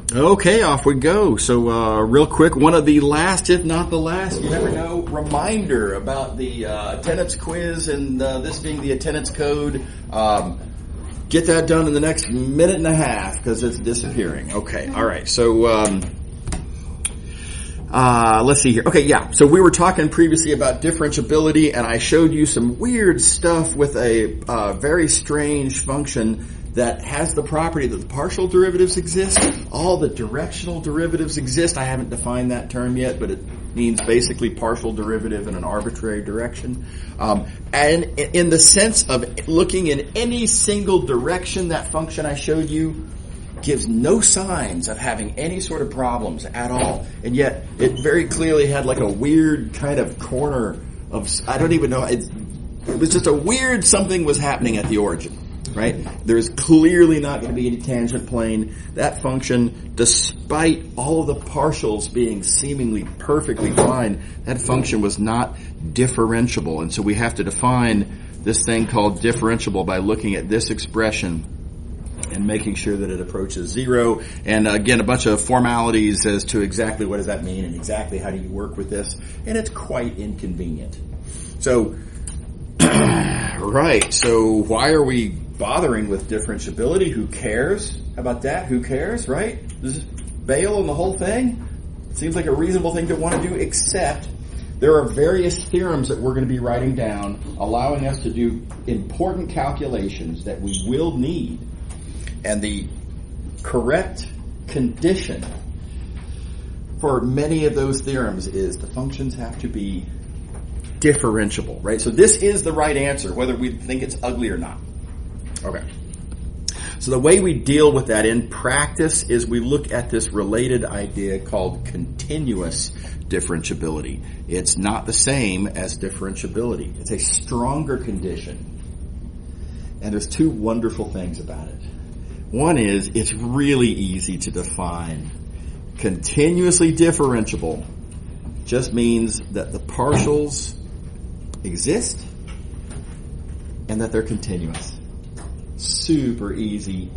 Okay, off we go. So real quick, one of the last, if not the last, you never know, reminder about the attendance quiz and this being the attendance code. Get that done in the next minute and a half because it's disappearing. Okay, all right. So let's see here. Okay, yeah. So we were talking previously about differentiability, and I showed you some weird stuff with a very strange function that has the property that the partial derivatives exist. All the directional derivatives exist. I haven't defined that term yet, but it means basically partial derivative in an arbitrary direction. And in the sense of looking in any single direction, that function I showed you gives no signs of having any sort of problems at all. And yet it very clearly had like a weird kind of corner of, I don't even know, it was just a weird something was happening at the origin. Right? There's clearly not going to be any tangent plane. That function, despite all of the partials being seemingly perfectly fine, that function was not differentiable. And so we have to define this thing called differentiable by looking at this expression and making sure that it approaches zero. And again, a bunch of formalities as to exactly what does that mean and exactly how do you work with this. And it's quite inconvenient. So, right. So why are we bothering with differentiability? Who cares? How about that? Who cares, right? This is bail on the whole thing. Seems like a reasonable thing to want to do, except there are various theorems that we're going to be writing down, allowing us to do important calculations that we will need. And the correct condition for many of those theorems is the functions have to be differentiable, right? So this is the right answer, whether we think it's ugly or not. Okay. So the way we deal with that in practice is we look at this related idea called continuous differentiability. It's not the same as differentiability. It's a stronger condition. And there's two wonderful things about it. One is it's really easy to define. Continuously differentiable just means that the partials exist and that they're continuous. Super easy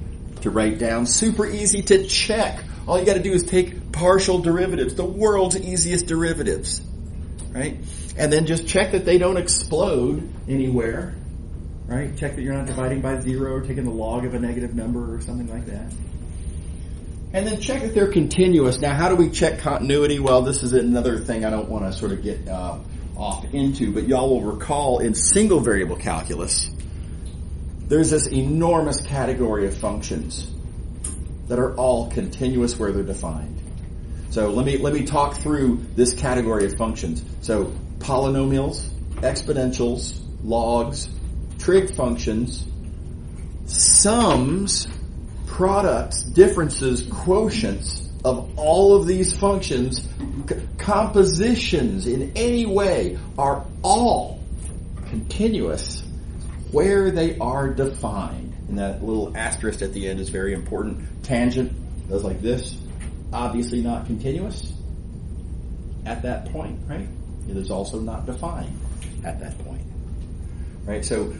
to write down, super easy to check. All you got to do is take partial derivatives, the world's easiest derivatives, right? And then just check that they don't explode anywhere, right? Check that you're not dividing by zero or taking the log of a negative number or something like that. And then check that they're continuous. Now, how do we check continuity? Well, this is another thing I don't want to sort of get off into, but y'all will recall in single variable calculus, there's this enormous category of functions that are all continuous where they're defined. So let me talk through this category of functions. So polynomials, exponentials, logs, trig functions, sums, products, differences, quotients of all of these functions, compositions in any way are all continuous where they are defined. And that little asterisk at the end is very important. Tangent goes like this. Obviously not continuous at that point, right? It is also not defined at that point, right? So,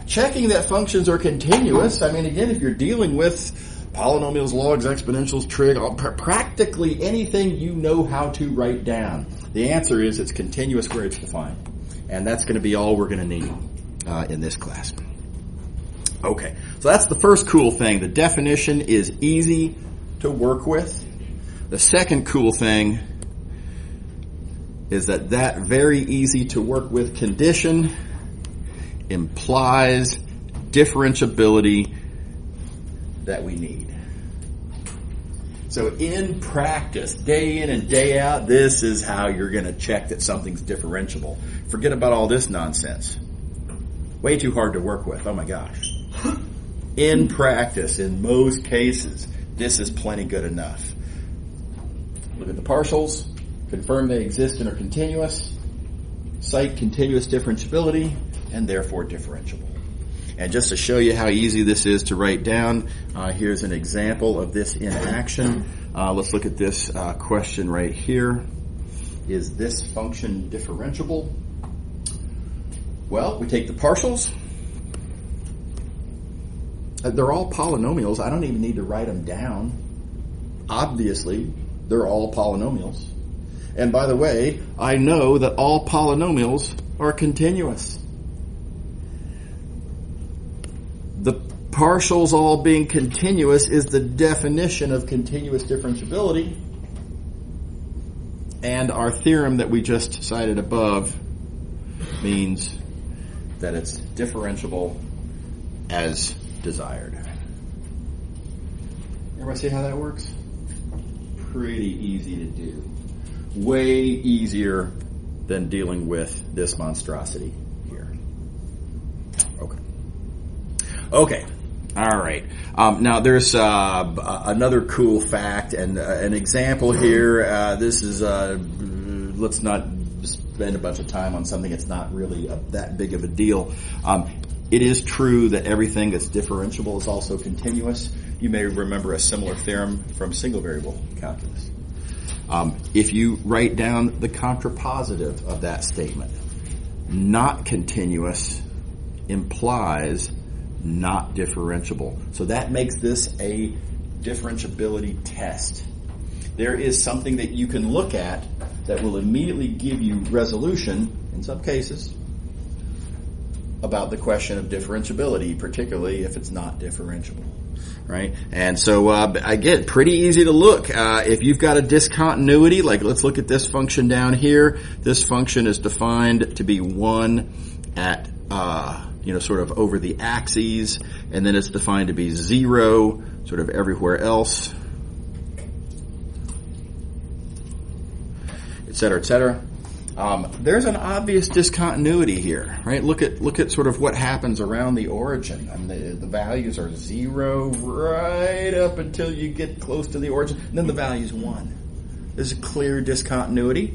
checking that functions are continuous, I mean, again, if you're dealing with polynomials, logs, exponentials, trig, practically anything you know how to write down, the answer is it's continuous where it's defined. And that's going to be all we're going to need in this class. Okay, so that's the first cool thing. The definition is easy to work with. The second cool thing is that very easy to work with condition implies differentiability that we need. So in practice, day in and day out, this is how you're going to check that something's differentiable. Forget about all this nonsense. Way too hard to work with. Oh my gosh. In practice, in most cases, this is plenty good enough. Look at the partials, confirm they exist and are continuous, cite continuous differentiability, and therefore differentiable. And just to show you how easy this is to write down, here's an example of this in action. Let's look at this question right here. Is this function differentiable? Well, we take the partials, They're all polynomials. I don't even need to write them down. Obviously, they're all polynomials. And by the way, I know that all polynomials are continuous. The partials all being continuous is the definition of continuous differentiability. And our theorem that we just cited above means that it's differentiable as desired. Everybody see how that works? Pretty easy to do. Way easier than dealing with this monstrosity here. Okay. All right. Now there's another cool fact and an example here. This is let's not spend a bunch of time on something that's not really that big of a deal. It is true that everything that's differentiable is also continuous. You may remember a similar theorem from single variable calculus. If you write down the contrapositive of that statement, not continuous implies not differentiable. So that makes this a differentiability test. There is something that you can look at that will immediately give you resolution, in some cases, about the question of differentiability, particularly if it's not differentiable, right? And so, again, pretty easy to look. If you've got a discontinuity, like let's look at this function down here. This function is defined to be 1 at, sort of over the axes, and then it's defined to be 0 sort of everywhere else, et cetera, et cetera. There's an obvious discontinuity here, right? Look at sort of what happens around the origin. I mean, the values are 0 right up until you get close to the origin, and then the value is 1. There's a clear discontinuity.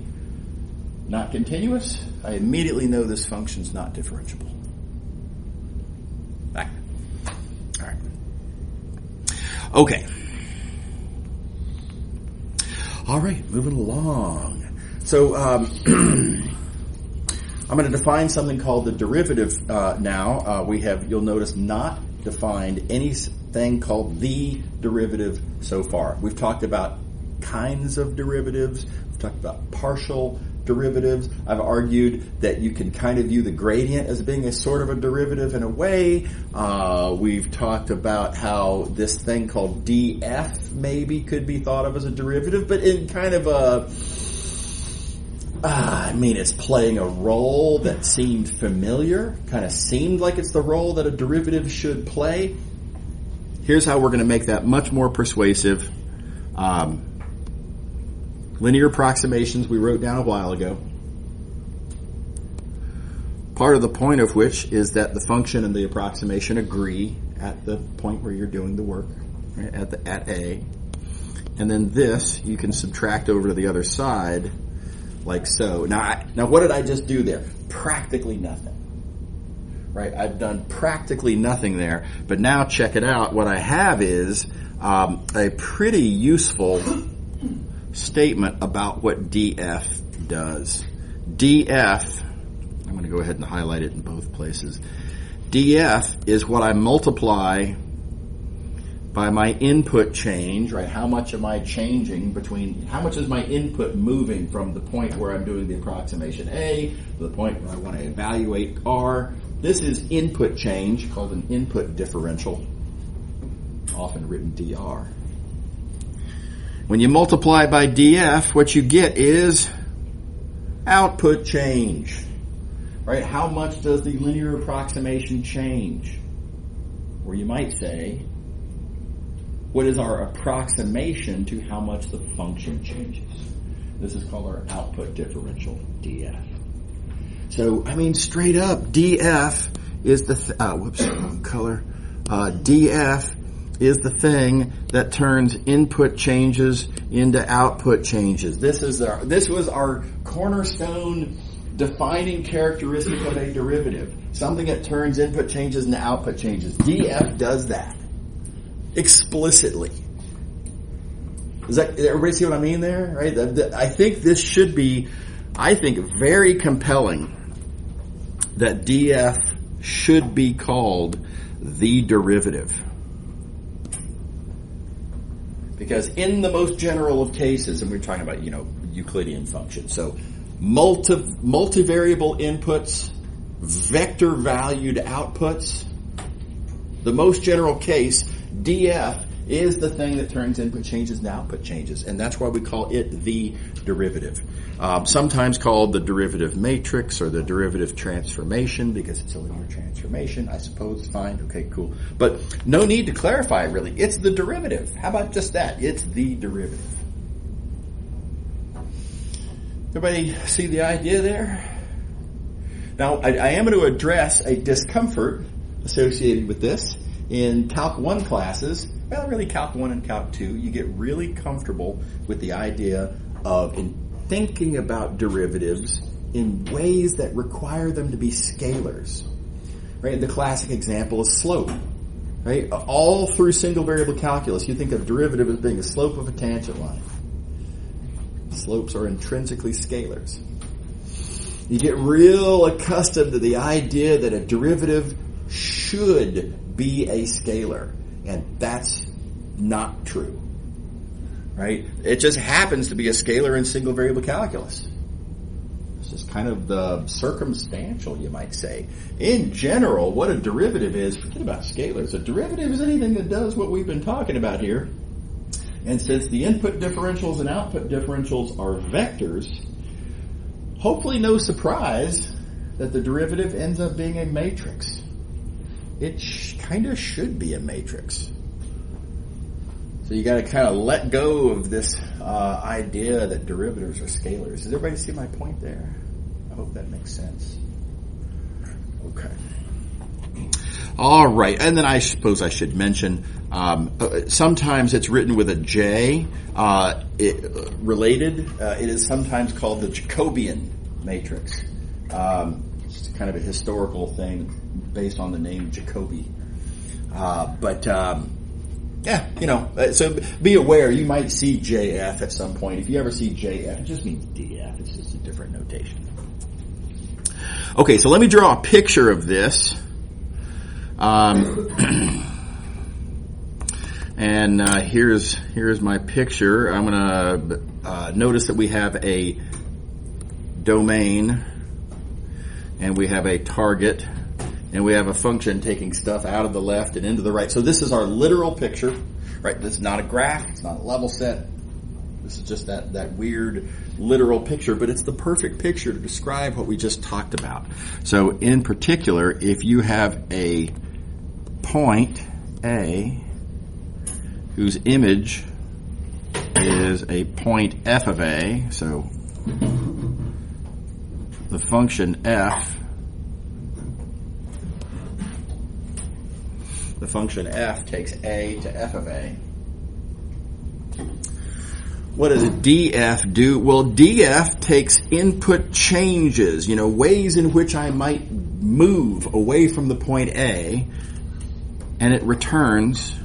Not continuous. I immediately know this function's not differentiable. All right. Okay. All right, moving along. So I'm going to define something called the derivative now. You'll notice, not defined anything called the derivative so far. We've talked about kinds of derivatives. We've talked about partial derivatives. I've argued that you can kind of view the gradient as being a sort of a derivative in a way. We've talked about how this thing called df maybe could be thought of as a derivative, but in kind of a... it's playing a role that seemed familiar, kind of seemed like it's the role that a derivative should play. Here's how we're going to make that much more persuasive. Linear approximations we wrote down a while ago. Part of the point of which is that the function and the approximation agree at the point where you're doing the work, right, at A. And then this you can subtract over to the other side, like so. Now what did I just do there? Practically nothing. Right? I've done practically nothing there. But now check it out. What I have is a pretty useful statement about what df does. df, I'm going to go ahead and highlight it in both places. df is what I multiply by my input change, right? How much am I changing how much is my input moving from the point where I'm doing the approximation A to the point where I want to evaluate R. This is input change, called an input differential, often written dr. When you multiply by df, what you get is output change, right? How much does the linear approximation change? Or you might say, what is our approximation to how much the function changes? This is called our output differential, df. So, straight up, df is the, wrong color. Df is the thing that turns input changes into output changes. This was our cornerstone defining characteristic of a derivative. Something that turns input changes into output changes. df does that explicitly. Does everybody see what I mean there? Right? I think this should be, very compelling that df should be called the derivative. Because in the most general of cases, and we're talking about, Euclidean functions, so multivariable inputs, vector valued outputs, the most general case, df is the thing that turns input changes into output changes, and that's why we call it the derivative. Sometimes called the derivative matrix or the derivative transformation because it's a linear transformation. I suppose fine. Okay, cool. But no need to clarify really. It's the derivative. How about just that? It's the derivative. Everybody see the idea there? Now, I am going to address a discomfort associated with this. In Calc 1 classes, well, really Calc 1 and Calc 2, you get really comfortable with the idea of thinking about derivatives in ways that require them to be scalars. Right? The classic example is slope. Right? All through single variable calculus, you think of derivative as being a slope of a tangent line. Slopes are intrinsically scalars. You get real accustomed to the idea that a derivative should be a scalar, and that's not true. Right? It just happens to be a scalar in single variable calculus. It's just kind of the circumstantial, you might say. In general, what a derivative is, forget about scalars. A derivative is anything that does what we've been talking about here. And since the input differentials and output differentials are vectors, hopefully no surprise that the derivative ends up being a matrix. It kind of should be a matrix. So you got to kind of let go of this idea that derivatives are scalars. Does everybody see my point there? I hope that makes sense. Okay. All right. And then I suppose I should mention, sometimes it's written with a J. It is sometimes called the Jacobian matrix. It's kind of a historical thing based on the name Jacobi. So be aware, you might see JF at some point. If you ever see JF, it just means DF. It's just a different notation. Okay, so let me draw a picture of this. And here's my picture. I'm going to notice that we have a domain, and we have a target, and we have a function taking stuff out of the left and into the right. So this is our literal picture, right? This is not a graph. It's not a level set. This is just that weird literal picture, but it's the perfect picture to describe what we just talked about. So in particular, if you have a point A whose image is a point f of A, so the function f takes A to f of A. What does df do? Well, df takes input changes, ways in which I might move away from the point A, and it returns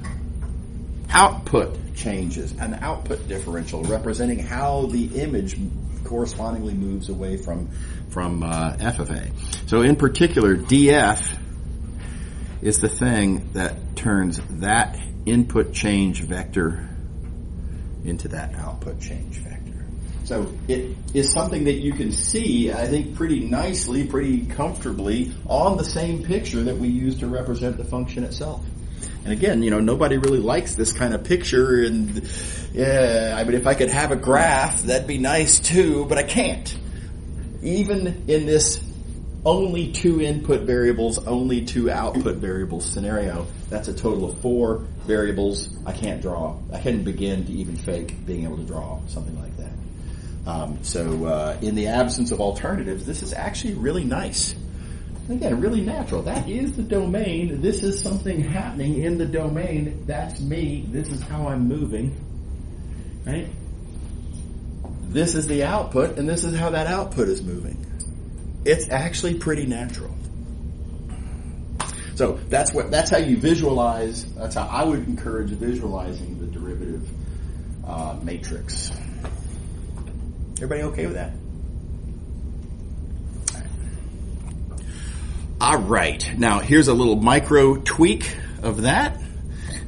output changes, an output differential representing how the image correspondingly moves away from f of A. So in particular, df is the thing that turns that input change vector into that output change vector. So it is something that you can see, I think, pretty nicely, pretty comfortably on the same picture that we use to represent the function itself. And again, nobody really likes this kind of picture, and if I could have a graph, that'd be nice too, but I can't. Even in this only 2 input variables, only 2 output variables scenario, that's a total of 4 variables. I can't draw. I couldn't begin to even fake being able to draw something like that. So in the absence of alternatives, this is actually really nice. Again, really natural. That is the domain. This is something happening in the domain. That's me. This is how I'm moving. Right? This is the output, and this is how that output is moving. It's actually pretty natural. So that's how you visualize. That's how I would encourage visualizing the derivative matrix. Everybody okay with that? All right. Now here's a little micro tweak of that.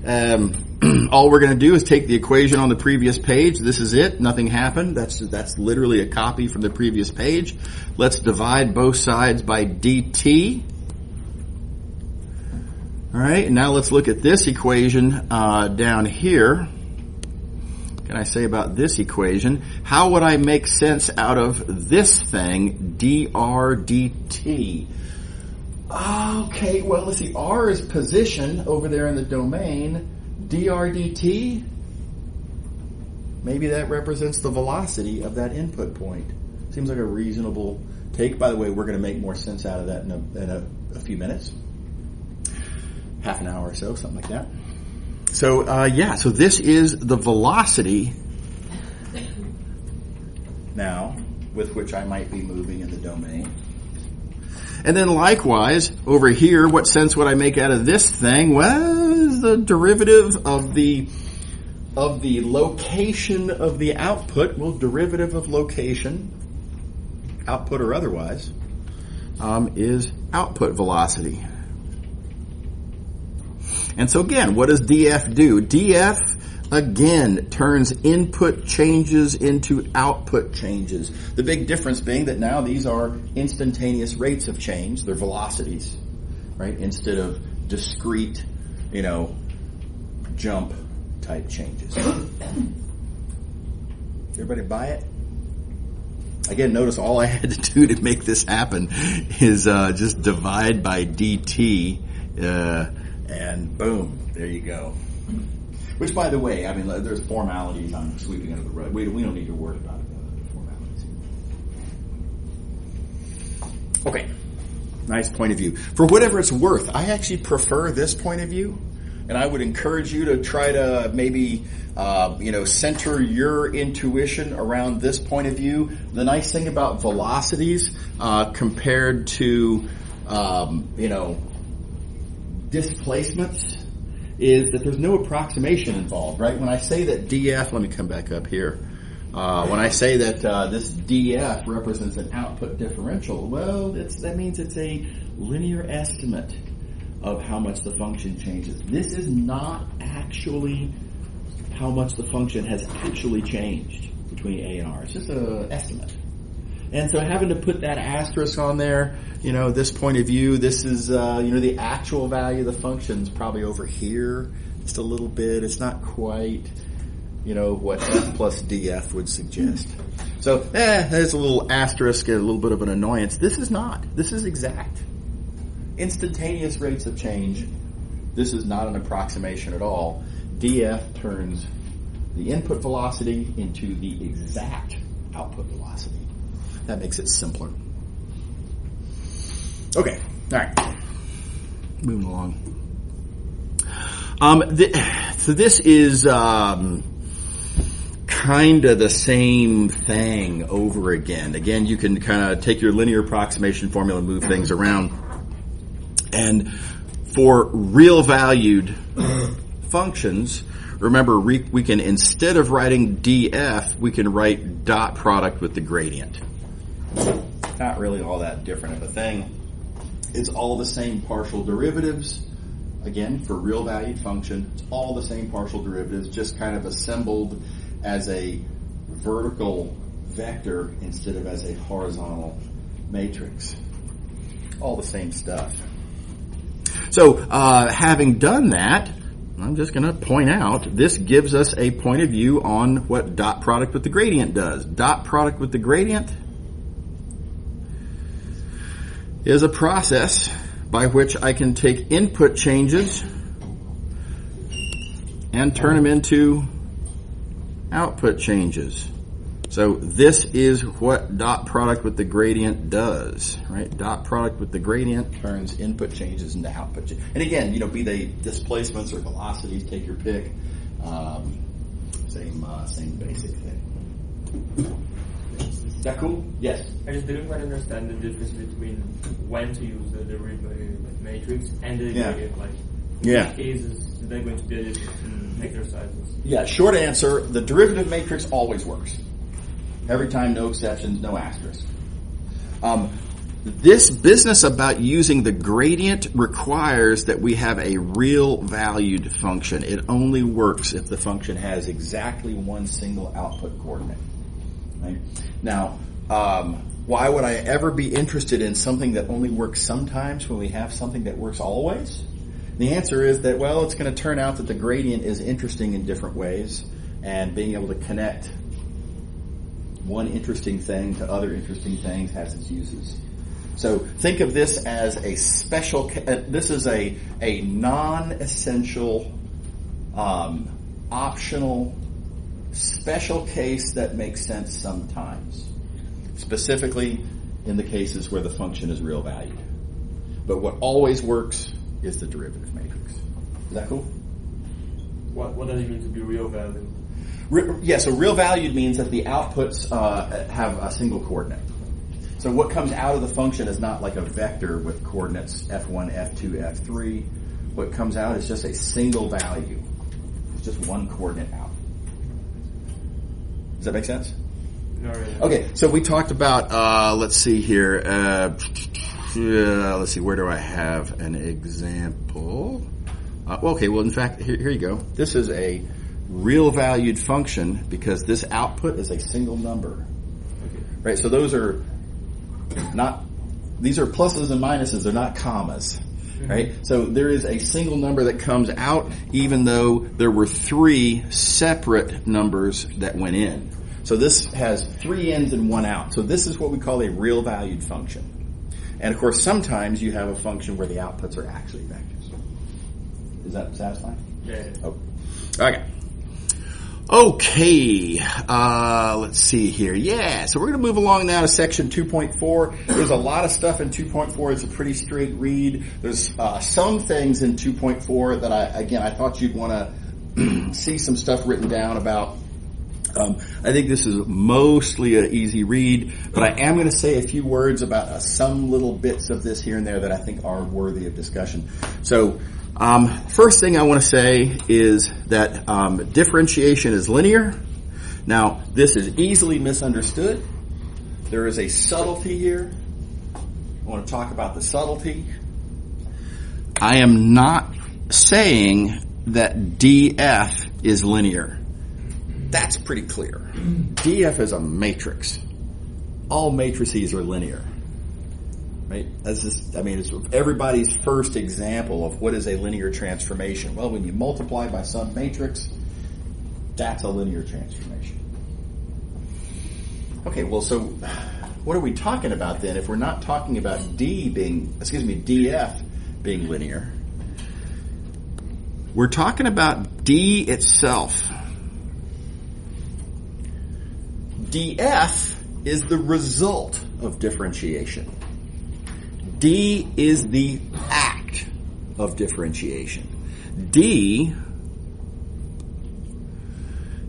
All we're going to do is take the equation on the previous page. This is it. Nothing happened. That's literally a copy from the previous page. Let's divide both sides by dt. All right, and now let's look at this equation down here. What can I say about this equation? How would I make sense out of this thing, dr dt? Okay, well, let's see. R is position over there in the domain. Dr dt, maybe that represents the velocity of that input point. Seems like a reasonable take. By the way, we're going to make more sense out of that in a few minutes. Half an hour or so, something like that. So, so this is the velocity now with which I might be moving in the domain. And then likewise, over here, what sense would I make out of this thing? Well, the derivative of the location of the output, well, derivative of location, output or otherwise, is output velocity. And so again, what does df do? Df, again, turns input changes into output changes. The big difference being that now these are instantaneous rates of change. They're velocities, right? Instead of discrete, jump type changes. Everybody buy it? Again, notice all I had to do to make this happen is just divide by dt, and boom, there you go. Which, by the way, I mean, there's formalities I'm sweeping under the rug. We don't need to worry about the formalities. Okay, nice point of view. For whatever it's worth, I actually prefer this point of view, and I would encourage you to try to maybe, center your intuition around this point of view. The nice thing about velocities compared to, displacements is that there's no approximation involved, right? When I say that df, let me come back up here. When I say that this df represents an output differential, well, that means it's a linear estimate of how much the function changes. This is not actually how much the function has actually changed between A and R. It's just an estimate. And so having to put that asterisk on there, this point of view, this is, the actual value of the function is probably over here just a little bit. It's not quite, what f plus df would suggest. So, there's a little asterisk and a little bit of an annoyance. This is not. This is exact. Instantaneous rates of change. This is not an approximation at all. df turns the input velocity into the exact output velocity. That makes it simpler. Okay, all right. Moving along. So this is kind of the same thing over again. Again, you can kind of take your linear approximation formula and move things around. And for real valued functions, remember we can, instead of writing df, we can write dot product with the gradient. Not really all that different of a thing. It's all the same partial derivatives. Again, for real valued function, it's all the same partial derivatives, just kind of assembled as a vertical vector instead of as a horizontal matrix. All the same stuff. So, having done that, I'm just going to point out, this gives us a point of view on what dot product with the gradient does. Dot product with the gradient is a process by which I can take input changes and turn them into output changes. So this is what dot product with the gradient does, right? Dot product with the gradient turns input changes into output changes. And again, be they displacements or velocities, take your pick. Same basic thing. Is that cool? Yes. I just didn't quite understand the difference between when to use the derivative matrix and the gradient. In which cases they're going to be different exercises. Yeah, short answer, the derivative matrix always works. Every time, no exceptions, no asterisk. this business about using the gradient requires that we have a real valued function. It only works if the function has exactly one single output coordinate. Right? Now, why would I ever be interested in something that only works sometimes when we have something that works always? The answer is that, well, it's going to turn out that the gradient is interesting in different ways, and being able to connect one interesting thing to other interesting things has its uses. So think of this as a special, this is a non-essential, optional, special case that makes sense sometimes. Specifically in the cases where the function is real valued. But what always works is the derivative matrix. Is that cool? What does it mean to be real valued? So real valued means that the outputs have a single coordinate. So what comes out of the function is not like a vector with coordinates f1, f2, f3. What comes out is just a single value. It's just one coordinate out. Does that make sense? No, really. Okay, so we talked about, let's see here. Let's see, where do I have an example? In fact, here you go. This is a real valued function because this output is a single number. Okay. Right, so these are pluses and minuses, they're not commas. Right? So there is a single number that comes out even though there were three separate numbers that went in. So this has three ins and one out. So this is what we call a real valued function. And of course, sometimes you have a function where the outputs are actually vectors. Is that satisfying? Yeah. Oh. Okay. Okay, let's see here. Yeah, so we're going to move along now to section 2.4. There's a lot of stuff in 2.4. It's a pretty straight read. There's some things in 2.4 that I thought you'd want to see some stuff written down about. I think this is mostly an easy read, but I am going to say a few words about some little bits of this here and there that I think are worthy of discussion. So, first thing I want to say is that differentiation is linear. Now, this is easily misunderstood. There is a subtlety here. I want to talk about the subtlety. I am not saying that df is linear. That's pretty clear. df is a matrix. All matrices are linear. Right? It's everybody's first example of what is a linear transformation. Well, when you multiply by some matrix, that's a linear transformation. Okay, well, so what are we talking about then if we're not talking about df being linear? We're talking about d itself. df is the result of differentiation. D is the act of differentiation. D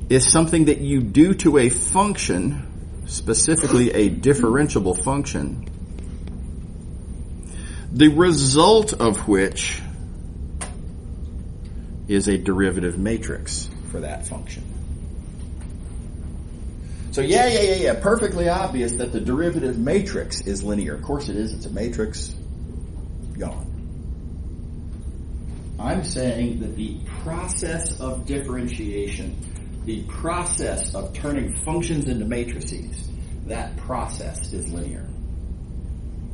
is something that you do to a function, specifically a differentiable function, the result of which is a derivative matrix for that function. So yeah, perfectly obvious that the derivative matrix is linear. Of course it is, it's a matrix. Gone. I'm saying that the process of differentiation, the process of turning functions into matrices, that process is linear.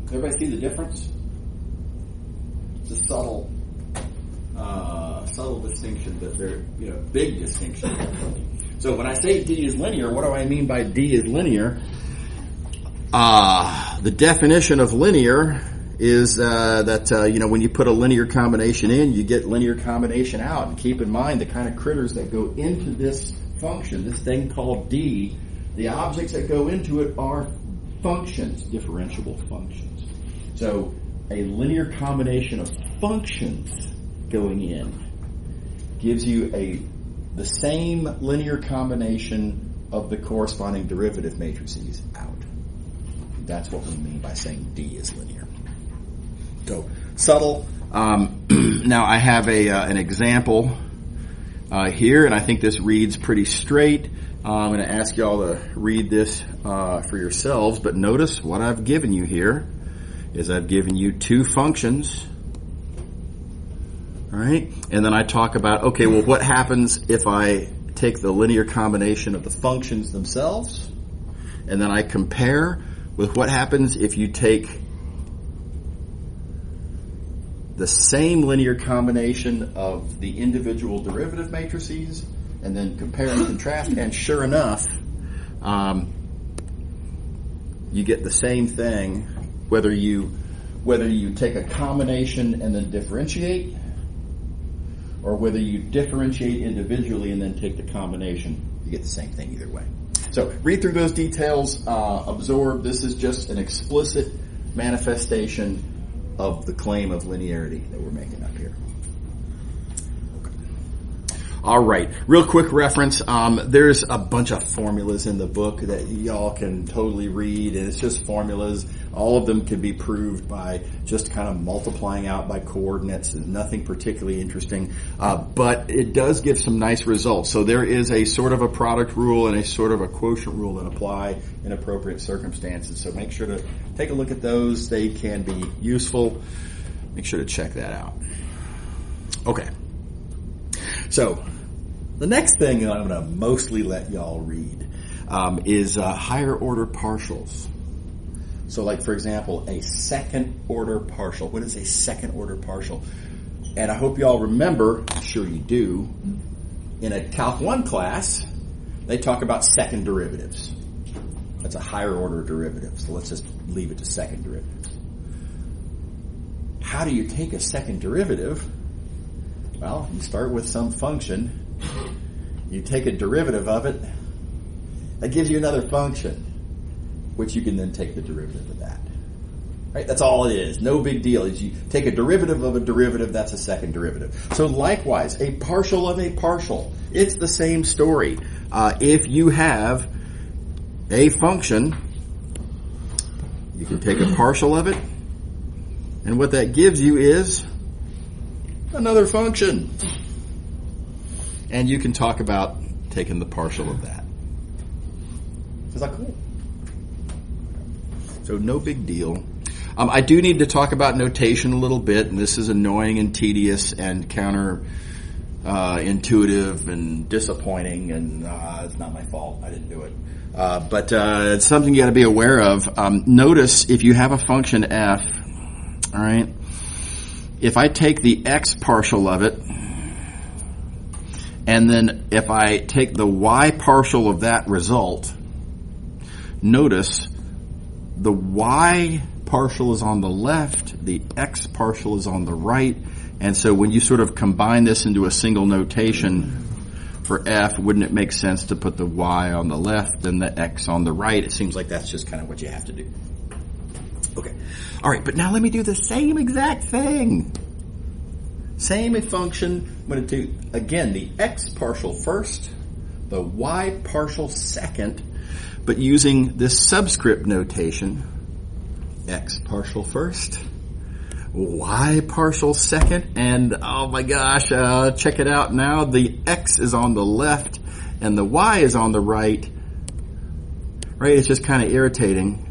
Everybody see the difference? It's a subtle distinction, but they're big distinction. So when I say D is linear, what do I mean by D is linear? The definition of linear is that when you put a linear combination in, you get linear combination out. And keep in mind the kind of critters that go into this function, this thing called D, the objects that go into it are functions, differentiable functions. So a linear combination of functions going in gives you the same linear combination of the corresponding derivative matrices out. That's what we mean by saying D is linear. So, subtle. Now I have an example here, and I think this reads pretty straight. I'm going to ask you all to read this for yourselves, but notice what I've given you here. is I've given you two functions. All right? And then I talk about, okay, well, what happens if I take the linear combination of the functions themselves, and then I compare with what happens if you take the same linear combination of the individual derivative matrices, and then compare and contrast, and sure enough, you get the same thing whether you take a combination and then differentiate, or whether you differentiate individually and then take the combination. You get the same thing either way. So read through those details, absorb. This is just an explicit manifestation of the claim of linearity that we're making up here. All right, real quick reference. There's a bunch of formulas in the book that y'all can totally read, and it's just formulas. All of them can be proved by just kind of multiplying out by coordinates. Nothing particularly interesting, but it does give some nice results. So there is a sort of a product rule and a sort of a quotient rule that apply in appropriate circumstances. So make sure to take a look at those. They can be useful. Make sure to check that out. Okay. So, the next thing that I'm going to mostly let y'all read is higher order partials. So, like, for example, a second order partial. What is a second order partial? And I hope y'all remember, I'm sure you do, in a Calc 1 class, they talk about second derivatives. That's a higher order derivative. So let's just leave it to second derivatives. How do you take a second derivative? Well, you start with some function, you take a derivative of it, that gives you another function, which you can then take the derivative of that. Right? That's all it is. No big deal. Is you take a derivative of a derivative, that's a second derivative. So likewise, a partial of a partial, it's the same story. If you have a function, you can take a partial of it, and what that gives you is another function. And you can talk about taking the partial of that. Is that cool? So no big deal. I do need to talk about notation a little bit, and this is annoying and tedious and intuitive and disappointing, and it's not my fault. I didn't do it. But it's something you got to be aware of. Notice if you have a function f, all right, if I take the x partial of it, and then if I take the y partial of that result, notice the y partial is on the left, the x partial is on the right, and so when you sort of combine this into a single notation for f, wouldn't it make sense to put the y on the left and the x on the right? It seems like that's just kind of what you have to do. Okay. All right, but now let me do the same exact thing. Same function. I'm going to do, again, the x partial first, the y partial second, but using this subscript notation. X partial first, y partial second, and oh my gosh, check it out now. The x is on the left and the y is on the right. Right? It's just kind of irritating.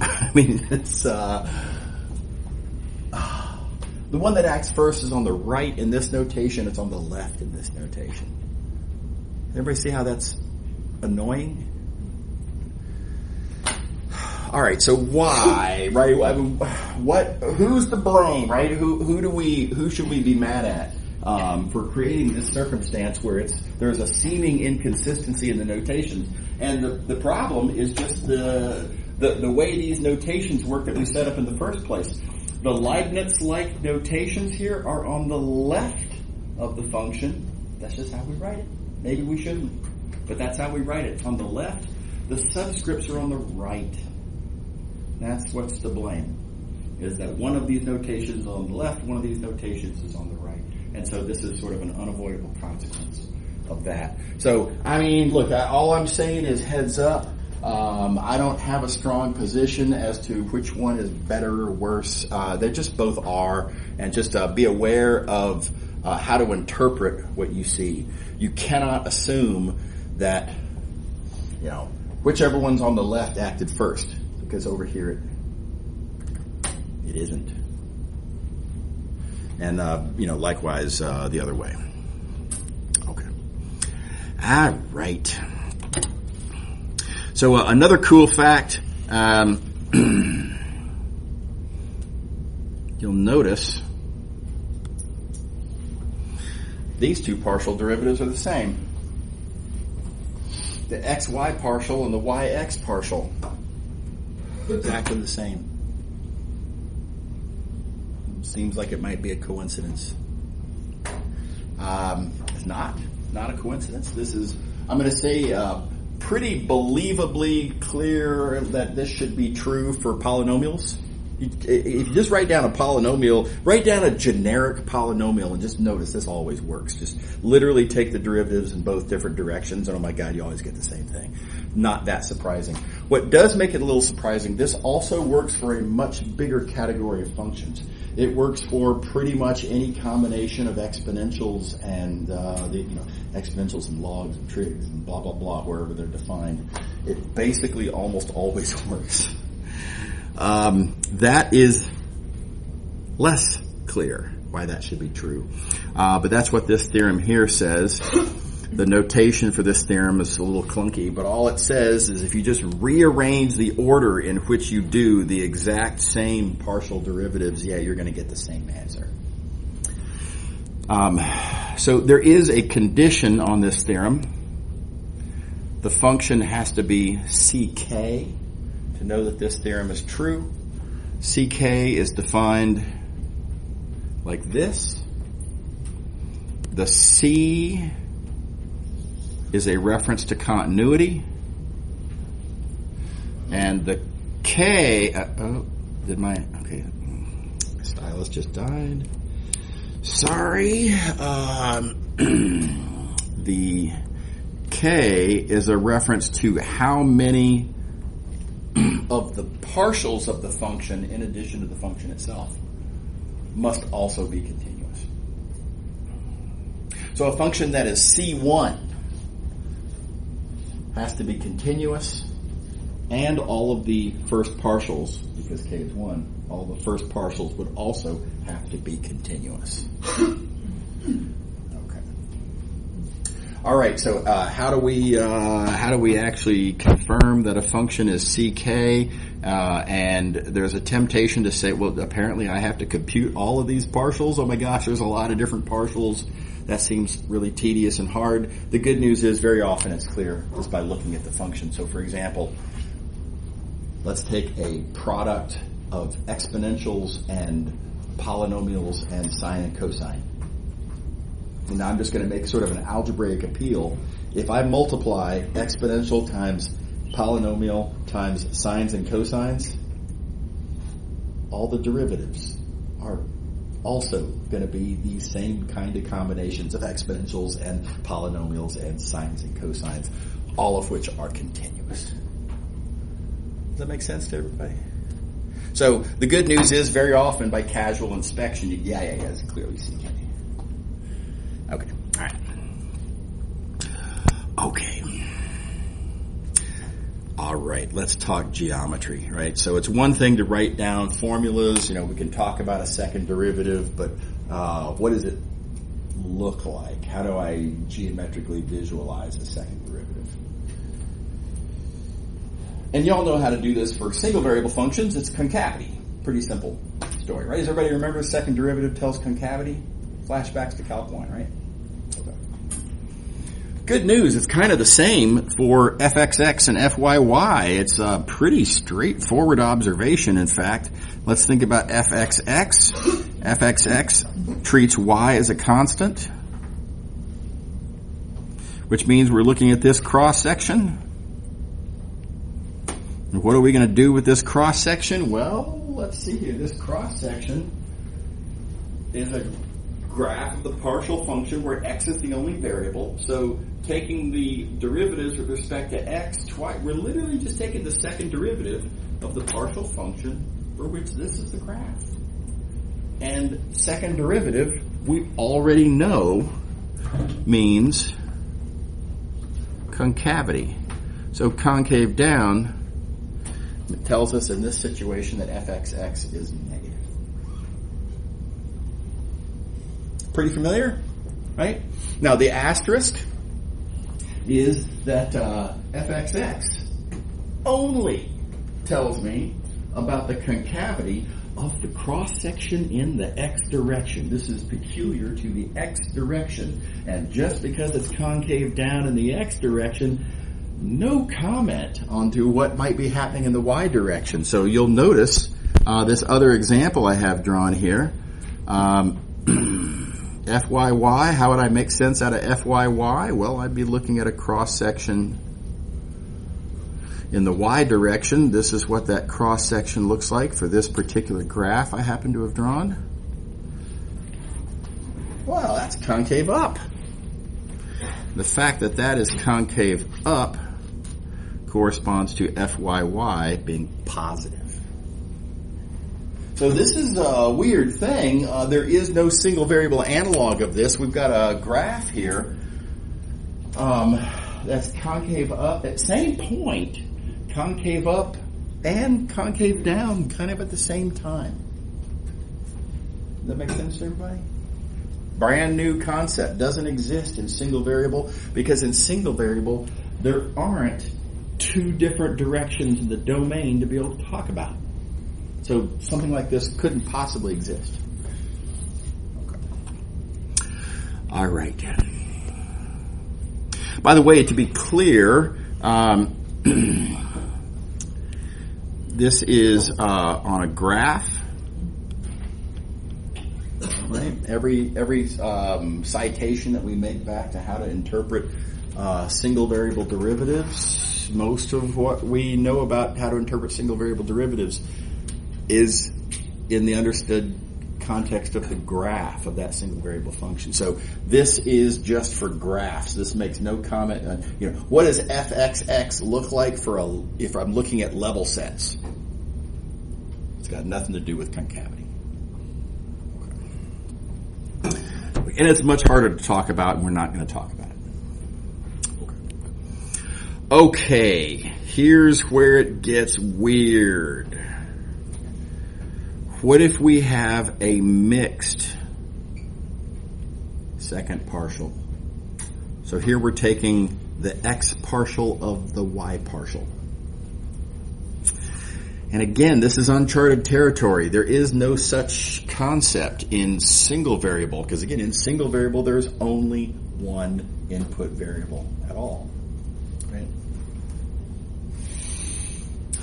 I mean, it's the one that acts first is on the right in this notation. It's on the left in this notation. Everybody see how that's annoying? All right, so why, right? Who's to blame, right? Who should we be mad at for creating this circumstance where there's a seeming inconsistency in the notations? And the problem is just the way these notations work that we set up in the first place. The Leibniz-like notations here are on the left of the function. That's just how we write it. Maybe we shouldn't, but that's how we write it. On the left, the subscripts are on the right. That's what's to blame, is that one of these notations is on the left, one of these notations is on the right. And so this is sort of an unavoidable consequence of that. So, I mean, look, all I'm saying is heads up. I don't have a strong position as to which one is better or worse. They just both are. And just be aware of how to interpret what you see. You cannot assume that, whichever one's on the left acted first. Because over here it isn't. And, likewise, the other way. Okay. All right. So, another cool fact, you'll notice these two partial derivatives are the same. The xy partial and the yx partial. Exactly the same. Seems like it might be a coincidence. It's not a coincidence. This is, I'm going to say, pretty believably clear that this should be true for polynomials. If you just write down a polynomial, write down a generic polynomial and just notice this always works. Just literally take the derivatives in both different directions and oh my God, you always get the same thing. Not that surprising. What does make it a little surprising, this also works for a much bigger category of functions. It works for pretty much any combination of exponentials and exponentials and logs and trigs and blah, blah, blah, wherever they're defined. It basically almost always works. That is less clear why that should be true. But that's what this theorem here says. The notation for this theorem is a little clunky, but all it says is if you just rearrange the order in which you do the exact same partial derivatives, you're going to get the same answer. So there is a condition on this theorem. The function has to be ck to know that this theorem is true. Ck is defined like this. The C is a reference to continuity. And the K, my stylus just died. Sorry. The K is a reference to how many of the partials of the function, in addition to the function itself, must also be continuous. So a function that is C1 has to be continuous, and all of the first partials, because K is 1, all the first partials would also have to be continuous. Okay. All right. So how do we actually confirm that a function is CK? And there's a temptation to say, well, apparently I have to compute all of these partials. Oh my gosh, there's a lot of different partials. That seems really tedious and hard. The good news is very often it's clear just by looking at the function. So for example, let's take a product of exponentials and polynomials and sine and cosine. And now I'm just going to make sort of an algebraic appeal. If I multiply exponential times polynomial times sines and cosines, all the derivatives are also going to be these same kind of combinations of exponentials and polynomials and sines and cosines, all of which are continuous. Does that make sense to everybody? So the good news is very often by casual inspection, it's clearly CK. Okay, all right. Okay. All right, let's talk geometry, right? So it's one thing to write down formulas. We can talk about a second derivative, but what does it look like? How do I geometrically visualize a second derivative? And y'all know how to do this for single variable functions. It's concavity. Pretty simple story, right? Does everybody remember the second derivative tells concavity? Flashbacks to Calc 1, right? Okay. Good news, it's kind of the same for fxx and fyy. It's a pretty straightforward observation, in fact. Let's think about fxx. fxx treats y as a constant, which means we're looking at this cross-section. And what are we going to do with this cross-section? Well, let's see here. This cross-section is a graph of the partial function where x is the only variable. So taking the derivatives with respect to x twice, we're literally just taking the second derivative of the partial function for which this is the graph. And second derivative, we already know, means concavity. So concave down, it tells us in this situation that fxx is negative. Pretty familiar, right? Now the asterisk is that fxx only tells me about the concavity of the cross-section in the x direction. This is peculiar to the x direction. And just because it's concave down in the x direction, no comment onto what might be happening in the y direction. So you'll notice this other example I have drawn here. FYY, how would I make sense out of FYY? Well, I'd be looking at a cross-section in the y direction. This is what that cross-section looks like for this particular graph I happen to have drawn. Well, that's concave up. The fact that that is concave up corresponds to FYY being positive. So this is a weird thing. There is no single variable analog of this. We've got a graph here that's concave up at same point, concave up and concave down kind of at the same time. Does that make sense to everybody? Brand new concept. Doesn't exist in single variable because in single variable there aren't two different directions in the domain to be able to talk about. So something like this couldn't possibly exist. Okay. All right. By the way, to be clear, this is on a graph. Right? Every citation that we make back to how to interpret single variable derivatives, most of what we know about how to interpret single variable derivatives is in the understood context of the graph of that single variable function. So this is just for graphs. This makes no comment on, what does fxx look like if I'm looking at level sets? It's got nothing to do with concavity. Okay. And it's much harder to talk about, and we're not going to talk about it. Okay, here's where it gets weird. What if we have a mixed second partial? So here we're taking the x partial of the y partial. And again, this is uncharted territory. There is no such concept in single variable, because again, in single variable, there's only one input variable at all. Right?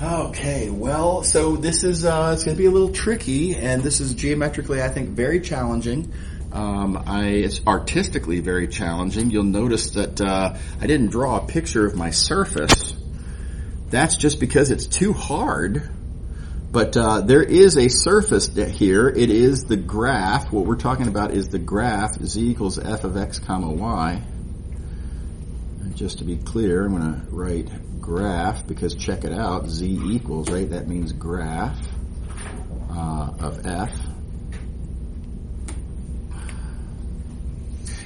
Okay, well, so this is, it's going to be a little tricky, and this is geometrically, I think, very challenging. It's artistically very challenging. You'll notice that I didn't draw a picture of my surface. That's just because it's too hard. But there is a surface here. It is the graph. What we're talking about is the graph z equals f of x comma y. And just to be clear, I'm going to write graph, because check it out, z equals, right? That means graph of f.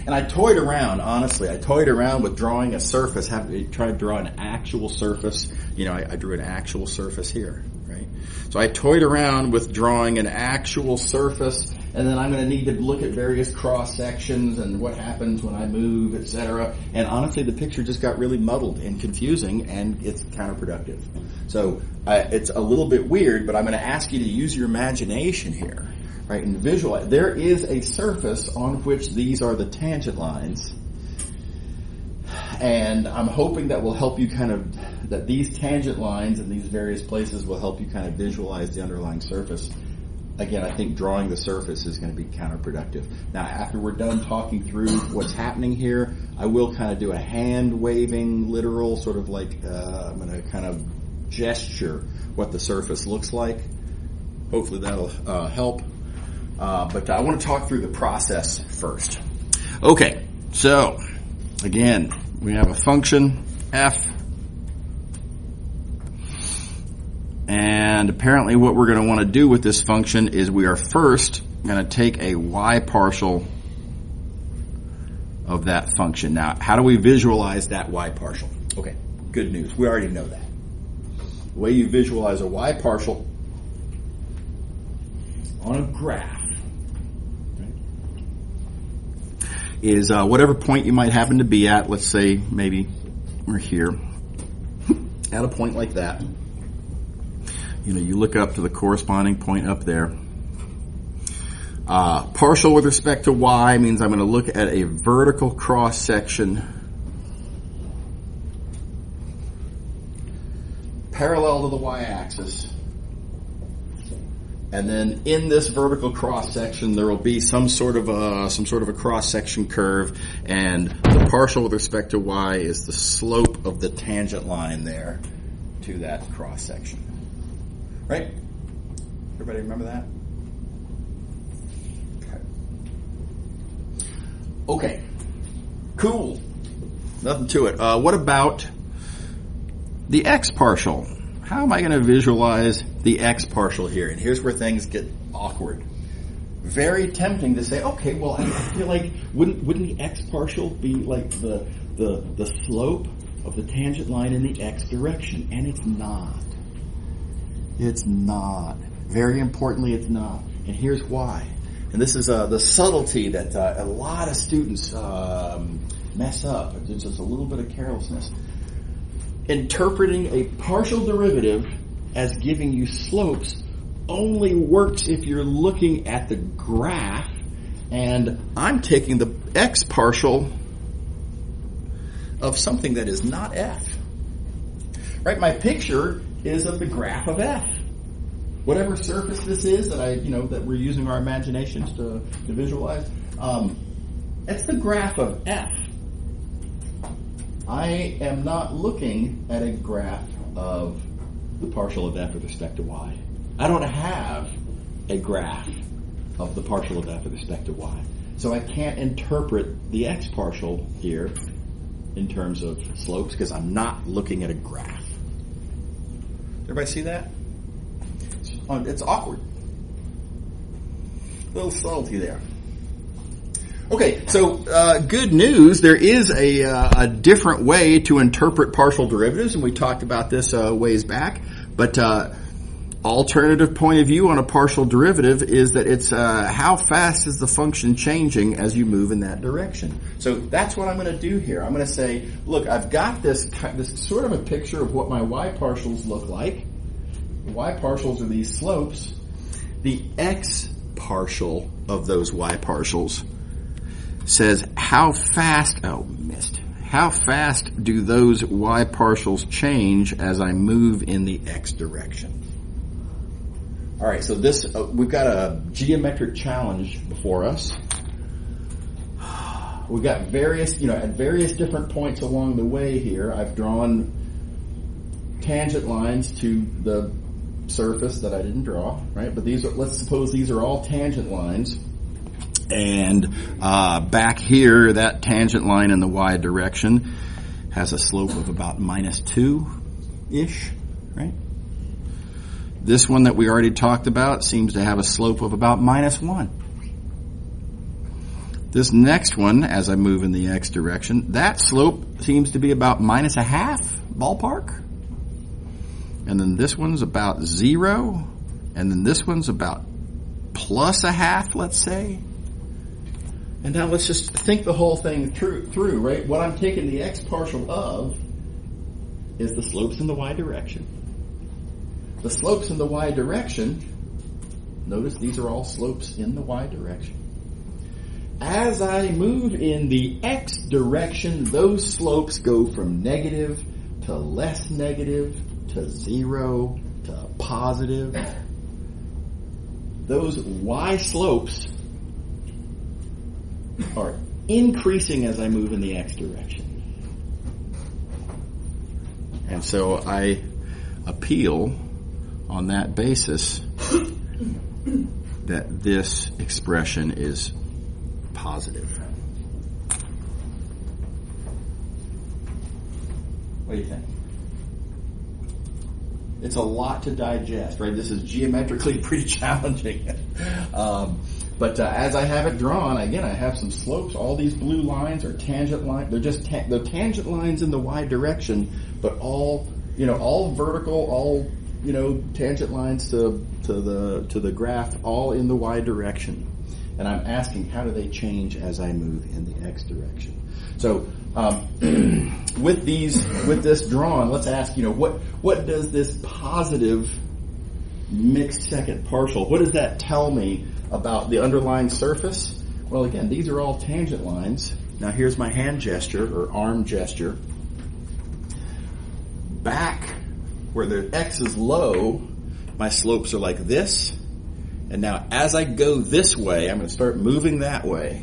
And I toyed around, honestly. I toyed around with drawing a surface, tried to draw an actual surface. I drew an actual surface here, right? So I toyed around with drawing an actual surface, and then I'm going to need to look at various cross sections and what happens when I move, etc. And honestly, the picture just got really muddled and confusing, and it's counterproductive. So it's a little bit weird, but I'm going to ask you to use your imagination here, right? And visualize. There is a surface on which these are the tangent lines, and I'm hoping that will help you that these tangent lines in these various places will help you kind of visualize the underlying surface. Again, I think drawing the surface is going to be counterproductive. Now, after we're done talking through what's happening here, I will kind of do a hand waving, literal, sort of like I'm going to kind of gesture what the surface looks like. Hopefully that'll help. But I want to talk through the process first. Okay, so again, we have a function f. And apparently what we're going to want to do with this function is we are first going to take a y partial of that function. Now, how do we visualize that y partial? Okay, good news. We already know that. The way you visualize a y partial on a graph, right? is whatever point you might happen to be at. Let's say maybe we're here at a point like that. You look up to the corresponding point up there. Partial with respect to y means I'm going to look at a vertical cross section parallel to the y-axis. And then in this vertical cross section, there will be some sort of a cross section curve, and the partial with respect to y is the slope of the tangent line there to that cross section. Right? Everybody remember that? Okay. Cool. Nothing to it. What about the x partial? How am I going to visualize the x partial here? And here's where things get awkward. Very tempting to say, okay, well, I feel like wouldn't the x partial be like the slope of the tangent line in the x direction? And it's not. It's not. Very importantly, it's not. And here's why. And this is the subtlety that a lot of students mess up. There's just a little bit of carelessness. Interpreting a partial derivative as giving you slopes only works if you're looking at the graph, and I'm taking the x partial of something that is not f. Right? My picture is of the graph of f. Whatever surface this is that we're using our imaginations to visualize, it's the graph of f. I am not looking at a graph of the partial of f with respect to y. I don't have a graph of the partial of f with respect to y. So I can't interpret the x partial here in terms of slopes because I'm not looking at a graph. Everybody see that? It's awkward. A little subtlety there. Okay, so good news. There is a different way to interpret partial derivatives, and we talked about this ways back. But alternative point of view on a partial derivative is that it's how fast is the function changing as you move in that direction. So that's what I'm going to do here. I'm going to say, look, I've got this sort of a picture of what my y partials look like. The y partials are these slopes. The x partial of those y partials says how fast do those y partials change as I move in the x direction? All right, so this we've got a geometric challenge before us. We've got various, at various different points along the way here, I've drawn tangent lines to the surface that I didn't draw, right? But let's suppose these are all tangent lines. And back here, that tangent line in the y direction has a slope of about -2-ish, right? This one that we already talked about seems to have a slope of about -1. This next one, as I move in the x direction, that slope seems to be about -0.5 ballpark. And then this one's about 0. And then this one's about +0.5, let's say. And now let's just think the whole thing through, right? What I'm taking the x partial of is the slopes in the y direction. The slopes in the y direction, notice these are all slopes in the y direction. As I move in the x direction, those slopes go from negative to less negative to 0 to positive. Those y slopes are increasing as I move in the x direction. And so I appeal on that basis that this expression is positive. What do you think? It's a lot to digest, right? This is geometrically pretty challenging. But as I have it drawn, again, I have some slopes. All these blue lines are tangent lines. They're just they're tangent lines in the y direction, but all vertical, all tangent lines to the graph, all in the y direction. And I'm asking, how do they change as I move in the x direction? So with this drawn, let's ask, what does this positive mixed second partial, what does that tell me about the underlying surface? Well, again, these are all tangent lines. Now here's my hand gesture or arm gesture. Back where the x is low, my slopes are like this. And now as I go this way, I'm going to start moving that way.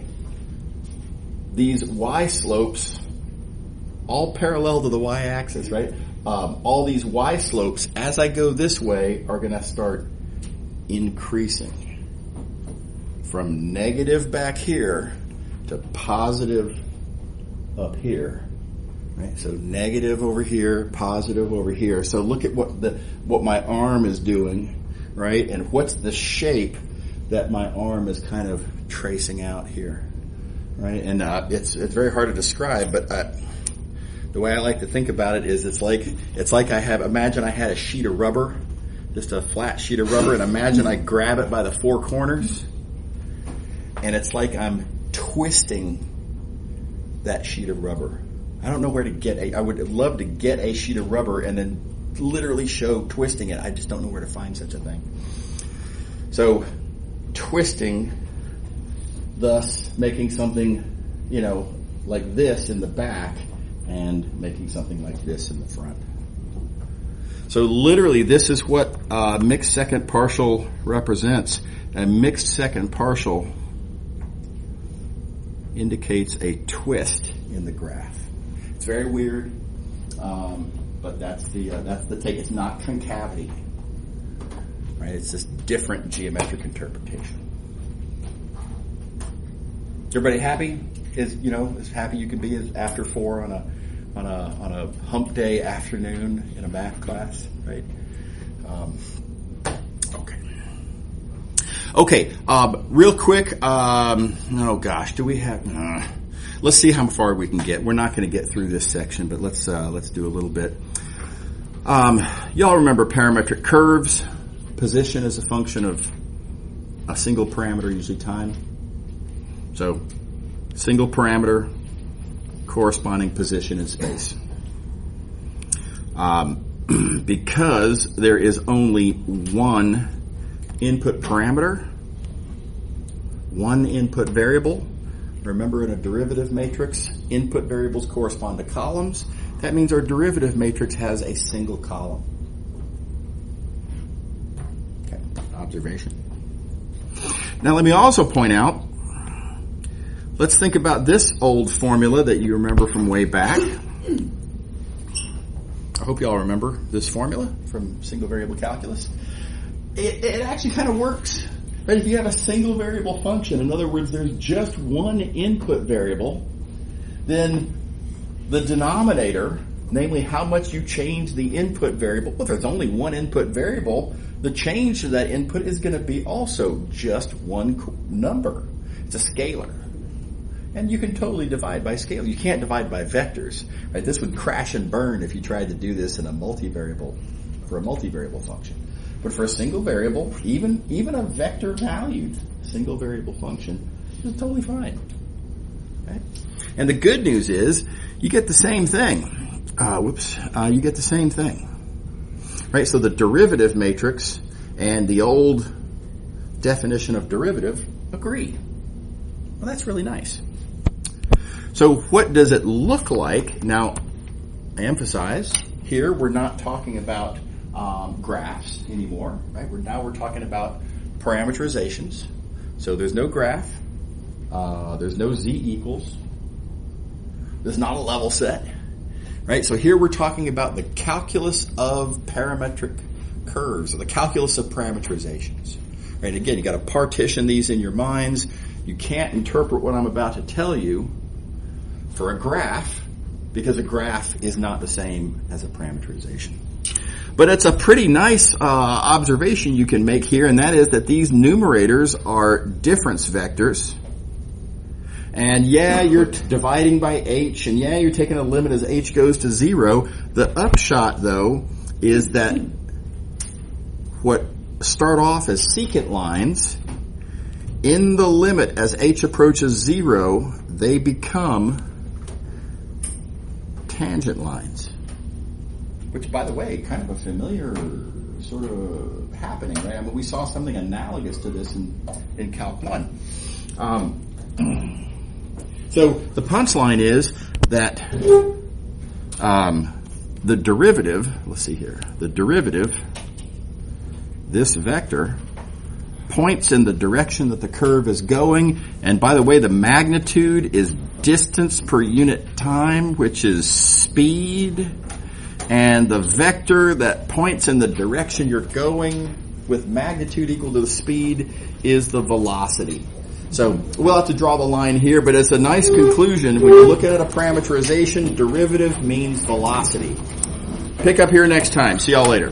These y slopes, all parallel to the y-axis, right? All these y slopes, as I go this way, are going to start increasing. From negative back here to positive up here. Right? So negative over here, positive over here. So look at what my arm is doing, right? And what's the shape that my arm is kind of tracing out here, right? And it's very hard to describe, but the way I like to think about it is it's like imagine I had a sheet of rubber, just a flat sheet of rubber, and imagine I grab it by the four corners, and it's like I'm twisting that sheet of rubber. I don't know where to get I would love to get a sheet of rubber and then literally show twisting it. I just don't know where to find such a thing. So twisting, thus making something, like this in the back and making something like this in the front. So literally this is what mixed second partial represents. A mixed second partial indicates a twist in the graph. It's very weird, but that's the take. It's not concavity, right? It's just different geometric interpretation. Everybody happy? As happy you can be as after 4 on a hump day afternoon in a math class, right? Okay. Real quick. Oh gosh, do we have? Let's see how far we can get. We're not going to get through this section, but let's do a little bit. Y'all remember parametric curves? Position is a function of a single parameter, usually time. So, single parameter, corresponding position in space. Because there is only one input parameter, one input variable. Remember, in a derivative matrix, input variables correspond to columns. That means our derivative matrix has a single column. Okay, observation. Now let me also point out, let's think about this old formula that you remember from way back. I hope you all remember this formula from single variable calculus. It actually kind of works. Right? If you have a single variable function, in other words, there's just one input variable, then the denominator, namely how much you change the input variable, well, if there's only one input variable, the change to that input is going to be also just one number. It's a scalar. And you can totally divide by scalar. You can't divide by vectors. Right? This would crash and burn if you tried to do this in a multivariable function. But for a single variable, even a vector-valued single variable function is totally fine. Okay? And the good news is you get the same thing. You get the same thing. Right? So the derivative matrix and the old definition of derivative agree. Well, that's really nice. So what does it look like? Now, I emphasize, here we're not talking about graphs anymore, right? We're talking about parameterizations. So there's no graph, there's no z equals, there's not a level set, right? So here we're talking about the calculus of parametric curves, or the calculus of parameterizations, right? Again, you got to partition these in your minds. You can't interpret what I'm about to tell you for a graph, because a graph is not the same as a parameterization. But it's a pretty nice observation you can make here, and that is that these numerators are difference vectors. And yeah, you're dividing by h, and yeah, you're taking a limit as h goes to 0. The upshot, though, is that what start off as secant lines in the limit as h approaches 0, they become tangent lines. Which, by the way, kind of a familiar sort of happening, right? I mean, we saw something analogous to this in Calc 1. So the punchline is that the derivative, let's see here, the derivative, this vector, points in the direction that the curve is going. And by the way, the magnitude is distance per unit time, which is speed. And the vector that points in the direction you're going with magnitude equal to the speed is the velocity. So we'll have to draw the line here, but it's a nice conclusion. When you look at a parameterization, derivative means velocity. Pick up here next time. See y'all later.